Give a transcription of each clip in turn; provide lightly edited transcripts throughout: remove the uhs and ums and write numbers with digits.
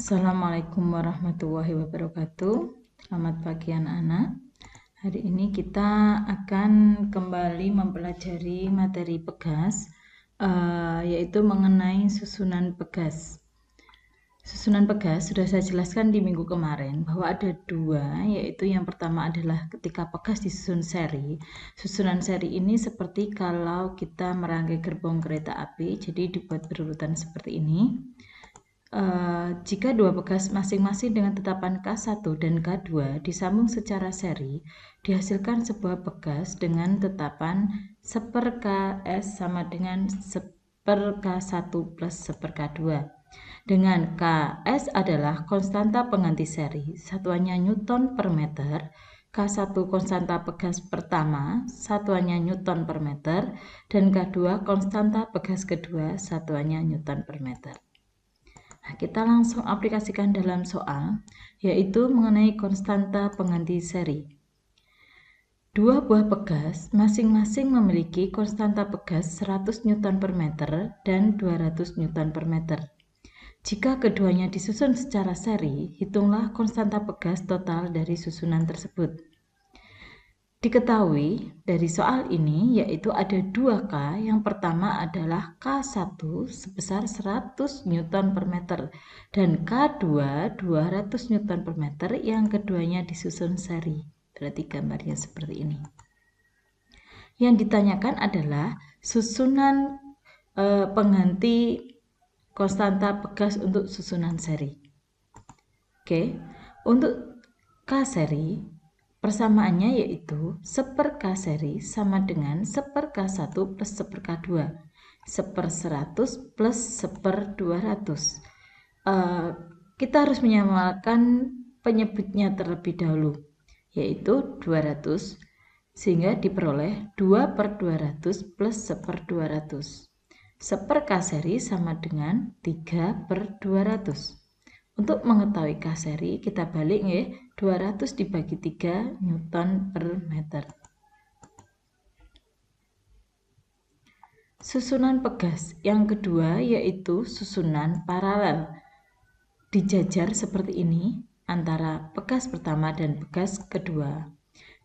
Assalamualaikum warahmatullahi wabarakatuh. Selamat pagi anak-anak. Hari ini kita akan kembali mempelajari materi pegas, yaitu mengenai susunan pegas. Susunan pegas sudah saya jelaskan di minggu kemarin bahwa ada dua, yaitu yang pertama adalah ketika pegas disusun seri. Susunan seri ini seperti kalau kita merangkai gerbong kereta api, jadi dibuat berurutan seperti ini. Jika dua pegas masing-masing dengan tetapan K1 dan K2 disambung secara seri, dihasilkan sebuah pegas dengan tetapan 1/Ks sama dengan 1/K1 plus 1/K2. Dengan Ks adalah konstanta pengganti seri, satuannya Newton per meter, K1 konstanta pegas pertama, satuannya Newton per meter, dan K2 konstanta pegas kedua, satuannya Newton per meter. Nah, kita langsung aplikasikan dalam soal, yaitu mengenai konstanta pengganti seri. Dua buah pegas masing-masing memiliki konstanta pegas 100 Newton per meter dan 200 Newton per meter. Jika keduanya disusun secara seri, hitunglah konstanta pegas total dari susunan tersebut. Diketahui dari soal ini yaitu ada 2K, yang pertama adalah K1 sebesar 100 Newton per meter dan K2 200 Newton per meter, yang keduanya disusun seri. Berarti gambarnya seperti ini. Yang ditanyakan adalah susunan pengganti konstanta pegas untuk susunan seri. Oke, untuk K seri persamaannya yaitu 1/K seri sama dengan 1/K1 plus 1/K2, 1/100 plus 1/200. Kita harus menyamakan penyebutnya terlebih dahulu, yaitu 200, sehingga diperoleh 2/200 plus 1/200. 1/K seri sama dengan 3/200. Untuk mengetahui K seri, kita balik ya, 200 dibagi 3 Newton per meter. Susunan pegas yang kedua yaitu susunan paralel. Dijajar seperti ini antara pegas pertama dan pegas kedua.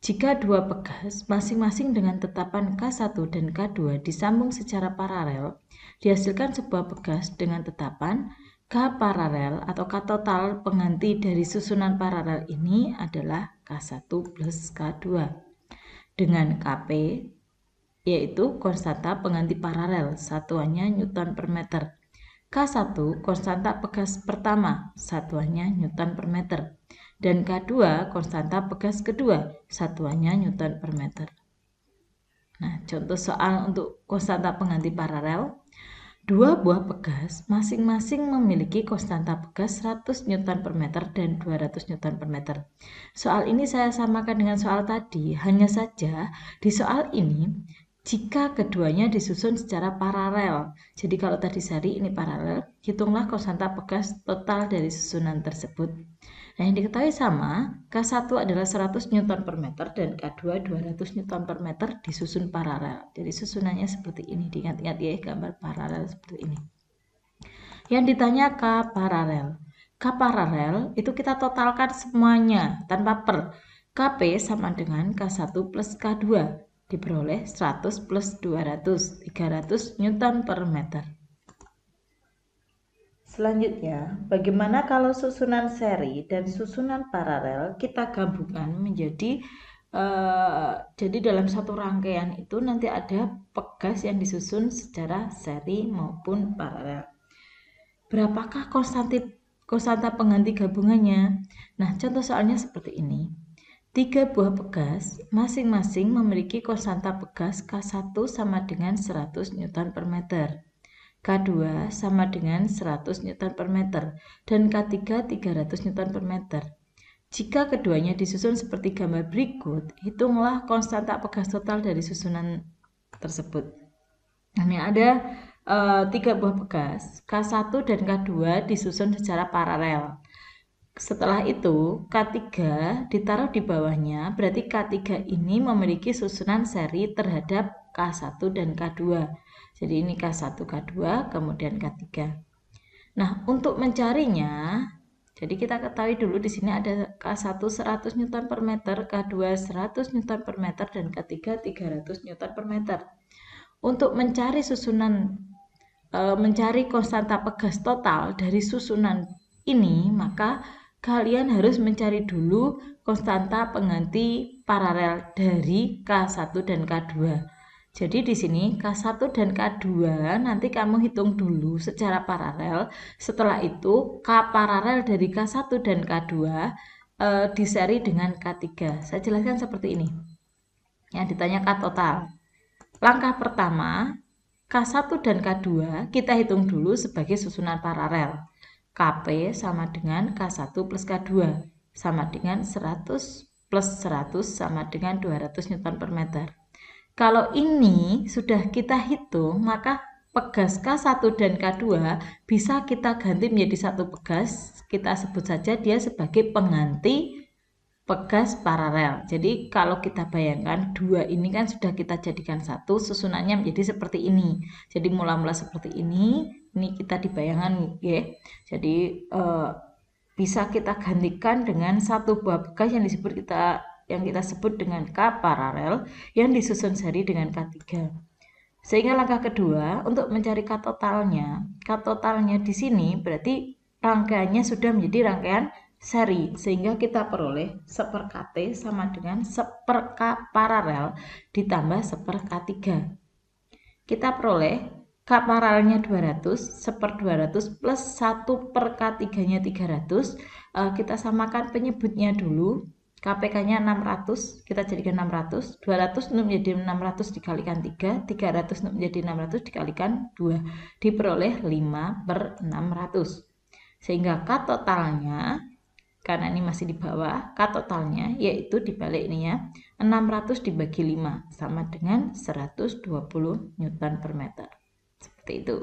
Jika dua pegas masing-masing dengan tetapan K1 dan K2 disambung secara paralel, dihasilkan sebuah pegas dengan tetapan K paralel atau K total pengganti dari susunan paralel ini adalah K1 plus K2 dengan Kp yaitu konstanta pengganti paralel, satuannya Newton per meter. K1 konstanta pegas pertama, satuannya Newton per meter, dan K2 konstanta pegas kedua, satuannya Newton per meter. Nah, contoh soal untuk konstanta pengganti paralel. Dua buah pegas masing-masing memiliki konstanta pegas 100 Newton per meter dan 200 Newton per meter. Soal ini saya samakan dengan soal tadi, hanya saja di soal ini jika keduanya disusun secara paralel. Jadi kalau tadi seri, ini paralel, hitunglah konstanta pegas total dari susunan tersebut. Nah, yang diketahui sama, K1 adalah 100 Newton per meter dan K2 200 Newton per meter disusun paralel. Jadi susunannya seperti ini, diingat-ingat ya, gambar paralel seperti ini. Yang ditanya K paralel. K paralel itu kita totalkan semuanya tanpa per. Kp sama dengan K1 plus K2, diperoleh 100 plus 200, 300 Newton per meter. Selanjutnya, bagaimana kalau susunan seri dan susunan paralel kita gabungkan menjadi jadi dalam satu rangkaian itu nanti ada pegas yang disusun secara seri maupun paralel. Berapakah konstanta pengganti gabungannya? Nah, contoh soalnya seperti ini. 3 buah pegas masing-masing memiliki konstanta pegas K1 sama dengan 100 Newton per meter. K2 sama dengan 100 Newton per meter, dan K3 300 Newton per meter. Jika keduanya disusun seperti gambar berikut, hitunglah konstanta pegas total dari susunan tersebut. Ini ada 3 buah pegas, K1 dan K2 disusun secara paralel. Setelah itu, K3 ditaruh di bawahnya, berarti K3 ini memiliki susunan seri terhadap K1 dan K2. Jadi ini K1, K2, kemudian K3. Nah, untuk mencarinya, Jadi kita ketahui dulu di sini ada K1 100 Newton per meter, K2 100 Newton per meter, dan K3 300 Newton per meter. Untuk mencari mencari konstanta pegas total dari susunan ini, maka kalian harus mencari dulu konstanta pengganti paralel dari K1 dan K2. Jadi di sini K1 dan K2 nanti kamu hitung dulu secara paralel. Setelah itu K paralel dari K1 dan K2 diseri dengan K3. Saya jelaskan seperti ini. Yang ditanya K total. Langkah pertama, K1 dan K2 kita hitung dulu sebagai susunan paralel. Kp sama dengan K1 plus K2 sama dengan 100 plus 100 sama dengan 200 Newton per meter. Kalau ini sudah kita hitung, maka pegas K1 dan K2 bisa kita ganti menjadi satu pegas. Kita sebut saja dia sebagai pengganti pegas paralel. Jadi kalau kita bayangkan dua ini kan sudah kita jadikan satu, susunannya menjadi seperti ini. Jadi mula-mula seperti ini kita dibayangkan ya. Jadi bisa kita gantikan dengan satu buah pegas yang kita sebut dengan K paralel yang disusun seri dengan K3. Sehingga langkah kedua untuk mencari K totalnya di sini berarti rangkaiannya sudah menjadi rangkaian seri, sehingga kita peroleh 1 KT sama dengan 1 K paralel ditambah 1 K3. Kita peroleh K paralelnya 200, 1/200 plus 1 per K3 nya 300. Kita samakan penyebutnya dulu. KPK-nya 600, kita jadikan 600, 200 untuk menjadi 600 dikalikan 3, 300 untuk menjadi 600 dikalikan 2, diperoleh 5/600. Sehingga K totalnya, karena ini masih di bawah, K totalnya yaitu dibalik ini ya, 600 dibagi 5 sama dengan 120 Newton per meter. Seperti itu.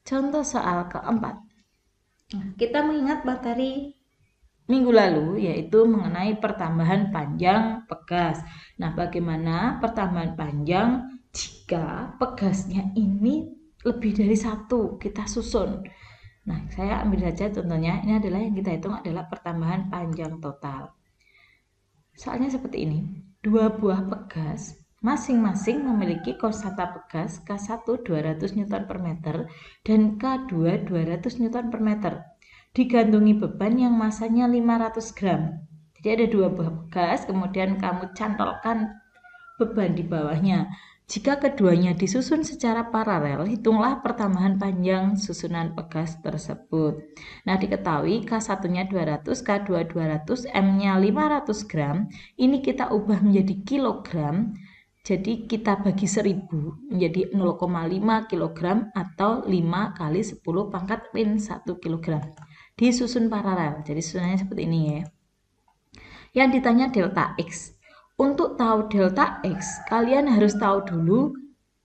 Contoh soal keempat. Kita mengingat materi minggu lalu yaitu mengenai pertambahan panjang pegas. Nah, bagaimana pertambahan panjang jika pegasnya ini lebih dari satu kita susun? Nah, saya ambil saja contohnya. Ini adalah yang kita hitung adalah pertambahan panjang total. Soalnya seperti ini. Dua buah pegas masing-masing memiliki konstanta pegas K1 200 Newton per meter dan K2 200 Newton per meter. Digantungi beban yang masanya 500 gram. Jadi ada dua buah pegas, kemudian kamu cantolkan beban di bawahnya. Jika keduanya disusun secara paralel, hitunglah pertambahan panjang susunan pegas tersebut. Nah, diketahui K1-nya 200, K2 200, M-nya 500 gram. Ini kita ubah menjadi kilogram. Jadi kita bagi 1000 menjadi 0,5 kg atau 5 kali 10 pangkat min 1 kg. Disusun paralel. Jadi susunannya seperti ini ya. Yang ditanya delta X. Untuk tahu delta X, kalian harus tahu dulu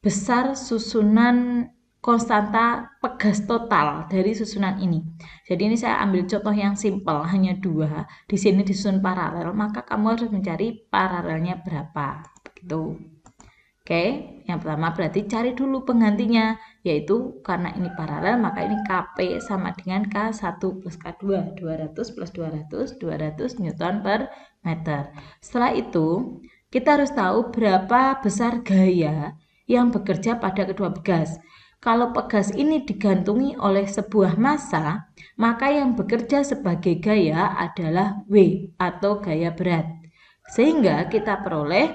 besar susunan konstanta pegas total dari susunan ini. Jadi ini saya ambil contoh yang simpel, hanya 2. Di sini disusun paralel, maka kamu harus mencari paralelnya berapa. Begitu. Oke, yang pertama berarti cari dulu penggantinya, yaitu karena ini paralel maka ini Kp sama dengan K1 plus K2, 200 plus 200, 200 Newton per meter. Setelah itu, kita harus tahu berapa besar gaya yang bekerja pada kedua pegas. Kalau pegas ini digantungi oleh sebuah massa, maka yang bekerja sebagai gaya adalah W atau gaya berat. Sehingga kita peroleh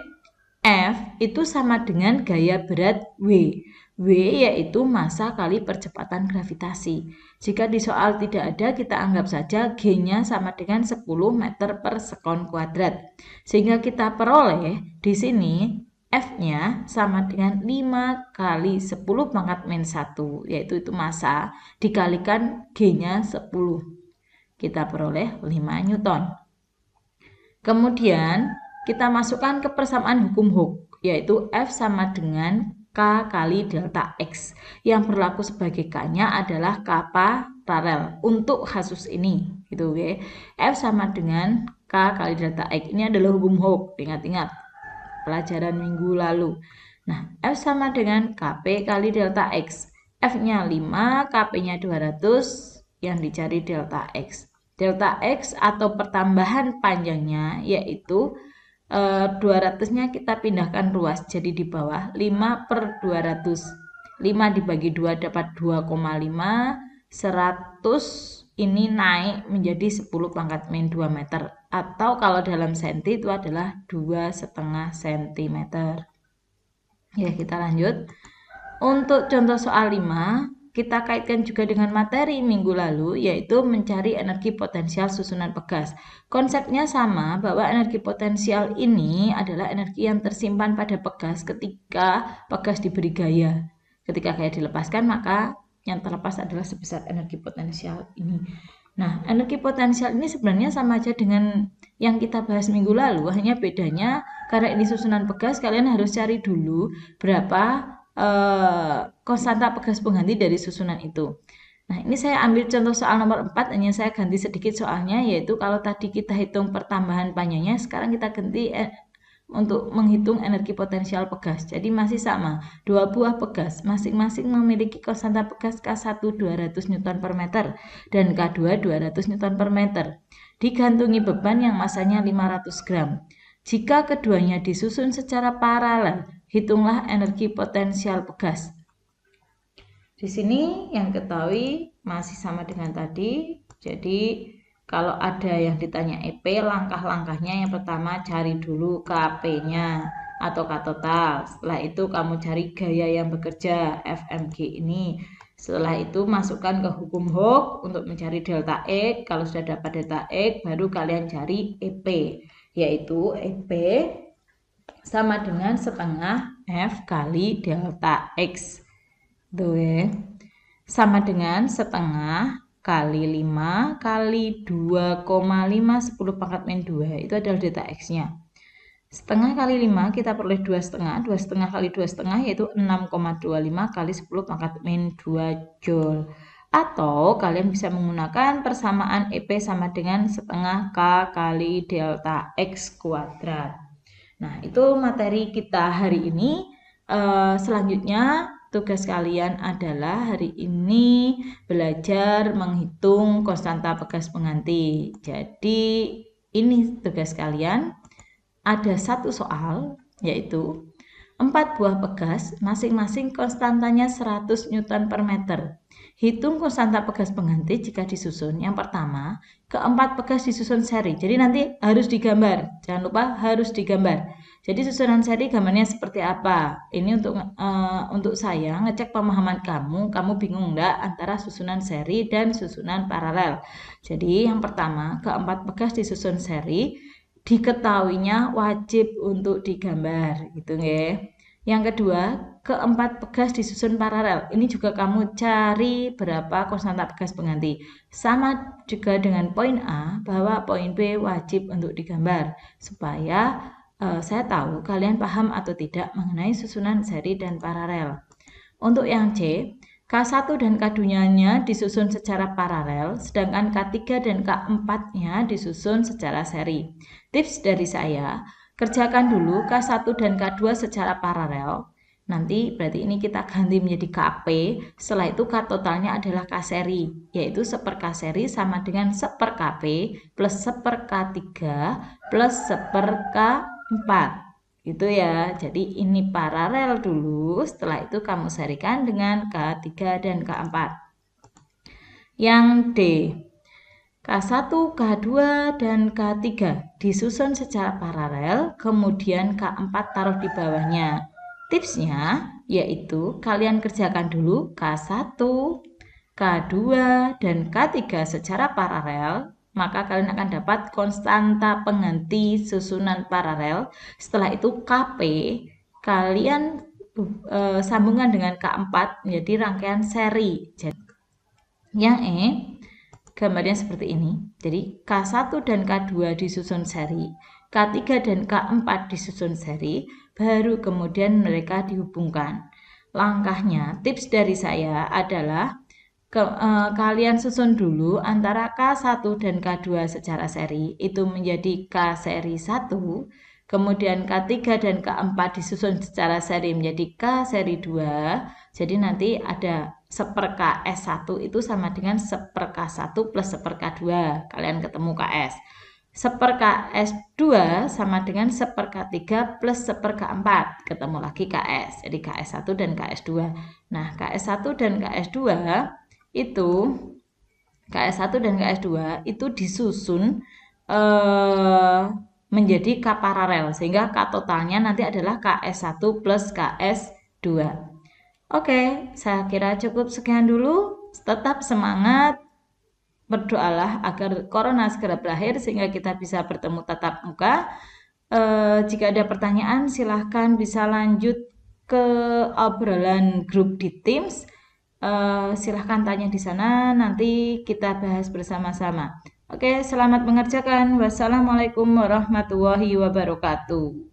F itu sama dengan gaya berat W. W yaitu massa kali percepatan gravitasi. Jika di soal tidak ada, kita anggap saja G-nya sama dengan 10 meter per sekon kuadrat. Sehingga kita peroleh di sini F-nya sama dengan 5 kali 10 pangkat min 1, yaitu itu massa, dikalikan G-nya 10. Kita peroleh 5 Newton. Kemudian kita masukkan ke persamaan hukum Hooke, yaitu F sama dengan K kali delta X. Yang berlaku sebagai K-nya adalah K paralel untuk kasus ini, gitu ya. F sama dengan K kali delta X. Ini adalah hukum Hooke, ingat-ingat pelajaran minggu lalu. Nah, F sama dengan Kp kali delta X. F-nya 5, Kp-nya 200, yang dicari delta X. Delta X atau pertambahan panjangnya yaitu 200-nya kita pindahkan ruas, jadi di bawah 5/200. 5 dibagi 2 dapat 2,5, 100 ini naik menjadi 10⁻²2 meter. Atau kalau dalam senti itu adalah 2,5 cm. Ya, kita lanjut. Untuk contoh soal 5, kita kaitkan juga dengan materi minggu lalu, yaitu mencari energi potensial susunan pegas. Konsepnya sama, bahwa energi potensial ini adalah energi yang tersimpan pada pegas ketika pegas diberi gaya. Ketika gaya dilepaskan, maka yang terlepas adalah sebesar energi potensial ini. Nah, energi potensial ini sebenarnya sama aja dengan yang kita bahas minggu lalu, hanya bedanya karena ini susunan pegas, kalian harus cari dulu berapa konstanta pegas pengganti dari susunan itu. Nah, ini saya ambil contoh soal nomor 4, hanya saya ganti sedikit soalnya, yaitu kalau tadi kita hitung pertambahan panjangnya, sekarang kita ganti untuk menghitung energi potensial pegas. Jadi masih sama, dua buah pegas masing-masing memiliki konstanta pegas K1 200 Nm/meter dan K2 200 Nm/meter. Digantungi beban yang masanya 500 gram. Jika keduanya disusun secara paralel, hitunglah energi potensial pegas. Di sini yang ketahui masih sama dengan tadi. Jadi kalau ada yang ditanya EP, langkah-langkahnya yang pertama cari dulu KP-nya atau K total. Setelah itu kamu cari gaya yang bekerja, FMG ini. Setelah itu masukkan ke hukum Hooke untuk mencari delta X. Kalau sudah dapat delta X, baru kalian cari EP, yaitu EP sama dengan setengah F kali delta X. Tuh ya. Sama dengan setengah kali 5 kali 2,5 10⁻². Itu adalah delta X-nya. Setengah kali 5 kita peroleh 2,5. 2,5 kali 2,5 yaitu 6,25 kali 10⁻². Joule. Atau kalian bisa menggunakan persamaan EP sama dengan setengah K kali delta X kuadrat. Nah, itu materi kita hari ini. Selanjutnya tugas kalian adalah hari ini belajar menghitung konstanta pegas pengganti. Jadi ini tugas kalian. Ada satu soal, yaitu 4 buah pegas masing-masing konstantanya 100 Nm/meter. Hitung konstanta pegas pengganti jika disusun. Yang pertama, keempat pegas disusun seri. Jadi nanti harus digambar. Jangan lupa harus digambar. Jadi susunan seri gambarnya seperti apa? Ini untuk saya ngecek pemahaman kamu. Kamu bingung enggak antara susunan seri dan susunan paralel? Jadi yang pertama, keempat pegas disusun seri. Diketahuinya wajib untuk digambar, gitu ya. Yang kedua, keempat pegas disusun paralel. Ini juga kamu cari berapa konstanta pegas pengganti. Sama juga dengan poin A, bahwa poin B wajib untuk digambar. Supaya saya tahu kalian paham atau tidak mengenai susunan seri dan paralel. Untuk yang C, K1 dan K2-nya disusun secara paralel, sedangkan K3 dan K4-nya disusun secara seri. Tips dari saya, kerjakan dulu K1 dan K2 secara paralel. Nanti berarti ini kita ganti menjadi KP. Setelah itu K totalnya adalah K seri, yaitu 1/K seri sama dengan 1/KP plus 1/K3 plus 1/K4. Gitu ya. Jadi ini paralel dulu, setelah itu kamu serikan dengan K3 dan K4. Yang D, K1, K2, dan K3 disusun secara paralel, kemudian K4 taruh di bawahnya. Tipsnya yaitu kalian kerjakan dulu K1, K2, dan K3 secara paralel, maka kalian akan dapat konstanta pengganti susunan paralel. Setelah itu KP kalian sambungan dengan K4 menjadi rangkaian seri. Jadi, yang E gambarnya seperti ini. Jadi K1 dan K2 disusun seri, K3 dan K4 disusun seri, baru kemudian mereka dihubungkan. Langkahnya, tips dari saya adalah kalian susun dulu antara K1 dan K2 secara seri, itu menjadi K seri 1, kemudian K3 dan K4 disusun secara seri menjadi K seri 2, Jadi nanti ada 1/KS1 itu sama dengan 1/K1 plus 1/K2. Kalian ketemu KS. 1/KS2 sama dengan 1/K3 plus 1/K4. Ketemu lagi KS. Jadi KS1 dan KS2. Nah, KS1 dan KS2 itu itu disusun menjadi K paralel, sehingga K totalnya nanti adalah KS1 plus KS2. Oke, saya kira cukup sekian dulu. Tetap semangat, berdoalah agar corona segera berakhir sehingga kita bisa bertemu tatap muka. Jika ada pertanyaan silahkan bisa lanjut ke obrolan grup di Teams. Silahkan tanya di sana, nanti kita bahas bersama-sama. Oke, selamat mengerjakan. Wassalamualaikum warahmatullahi wabarakatuh.